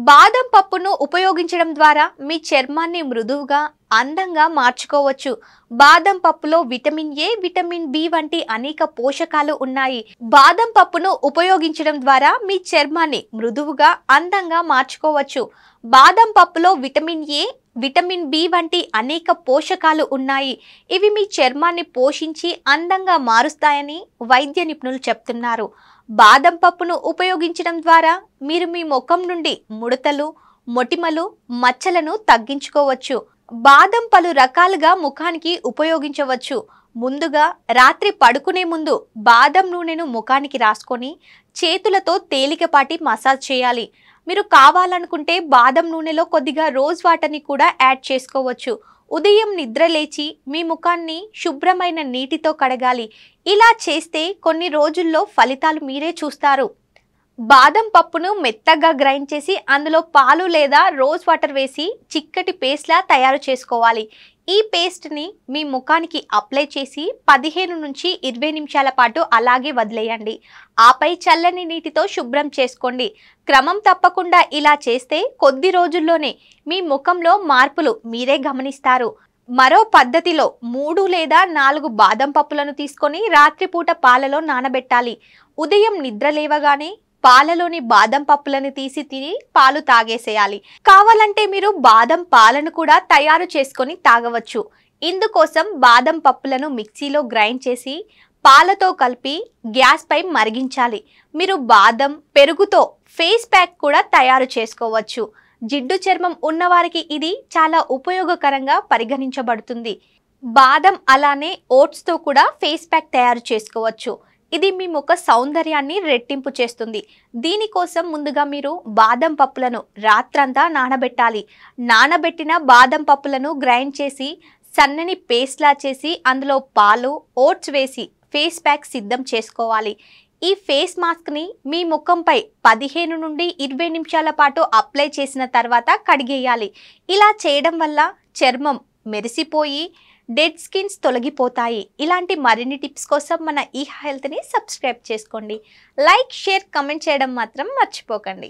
బాదం పప్పును ఉపయోగించడం ద్వారా మీ చర్మాన్ని మృదువుగా, అందంగా మార్చుకోవచ్చు. బాదం పప్పులో విటమిన్ ఏ, విటమిన్ బి వంటి అనేక పోషకాలు ఉన్నాయి. బాదం పప్పును ఉపయోగించడం ద్వారా మీ చర్మాన్ని మృదువుగా, అందంగా మార్చుకోవచ్చు. బాదం పప్పులో విటమిన్ ఏ, విటమిన్ బి వంటి అనేక పోషకాలు ఉన్నాయి. ఇవి మీ చర్మాన్ని పోషించి అందంగా మారుస్తాయని వైద్య నిపుణులు చెప్తున్నారు. బాదం పప్పును ఉపయోగించడం ద్వారా మీరు మీ ముఖం నుండి ముడతలు, మొటిమలు, మచ్చలను తగ్గించుకోవచ్చు. బాదం పలు రకాలుగా ముఖానికి ఉపయోగించవచ్చు. ముందుగా రాత్రి పడుకునే ముందు బాదం నూనెను ముఖానికి రాసుకొని చేతులతో తేలికపాటి మసాజ్ చేయాలి. మీరు కావాలనుకుంటే బాదం నూనెలో కొద్దిగా రోజ్ వాటర్ని కూడా యాడ్ చేసుకోవచ్చు. ఉదయం నిద్ర లేచి మీ ముఖాన్ని శుభ్రమైన నీటితో కడగాలి. ఇలా చేస్తే కొన్ని రోజుల్లో ఫలితాలు మీరే చూస్తారు. బాదం పప్పును మెత్తగా గ్రైండ్ చేసి అందులో పాలు లేదా రోజ్ వాటర్ వేసి చిక్కటి పేస్ట్లా తయారు చేసుకోవాలి. ఈ పేస్ట్ని మీ ముఖానికి అప్లై చేసి 15 నుంచి 20 నిమిషాల పాటు అలాగే వదిలేయండి. ఆపై చల్లని నీటితో శుభ్రం చేసుకోండి. క్రమం తప్పకుండా ఇలా చేస్తే కొద్ది రోజుల్లోనే మీ ముఖంలో మార్పులు మీరే గమనిస్తారు. మరో పద్ధతిలో 3 లేదా 4 బాదం పప్పులను తీసుకొని రాత్రిపూట పాలలో నానబెట్టాలి. ఉదయం నిద్ర లేవగానే పాలలోని బాదం పప్పులను తీసి తిని పాలు తాగేసేయాలి. కావాలంటే మీరు బాదం పాలను కూడా తయారు చేసుకొని తాగవచ్చు. ఇందుకోసం బాదం పప్పులను మిక్సీలో గ్రైండ్ చేసి పాలతో కలిపి గ్యాస్ పై మరిగించాలి. మీరు బాదం పెరుగుతో ఫేస్ ప్యాక్ కూడా తయారు చేసుకోవచ్చు. జిడ్డు చర్మం ఉన్నవారికి ఇది చాలా ఉపయోగకరంగా పరిగణించబడుతుంది. బాదం అలానే ఓట్స్తో కూడా ఫేస్ ప్యాక్ తయారు చేసుకోవచ్చు. ఇది మీ ముఖ సౌందర్యాన్ని రెట్టింపు చేస్తుంది. దీనికోసం ముందుగా మీరు బాదం పప్పులను రాత్రంతా నానబెట్టాలి. నానబెట్టిన బాదం పప్పులను గ్రైండ్ చేసి సన్నని పేస్ట్లా చేసి అందులో పాలు, ఓట్స్ వేసి ఫేస్ ప్యాక్ సిద్ధం చేసుకోవాలి. ఈ ఫేస్ మాస్క్ని మీ ముఖంపై 15 నుండి 20 నిమిషాల పాటు అప్లై చేసిన తర్వాత కడిగేయాలి. ఇలా చేయడం వల్ల చర్మం మెరిసిపోయి డెడ్ స్కిన్స్ తొలగిపోతాయి. ఇలాంటి మరిన్ని టిప్స్ కోసం మన ఈ హెల్త్ని సబ్స్క్రైబ్ చేసుకోండి. లైక్, షేర్, కమెంట్ చేయడం మాత్రం మర్చిపోకండి.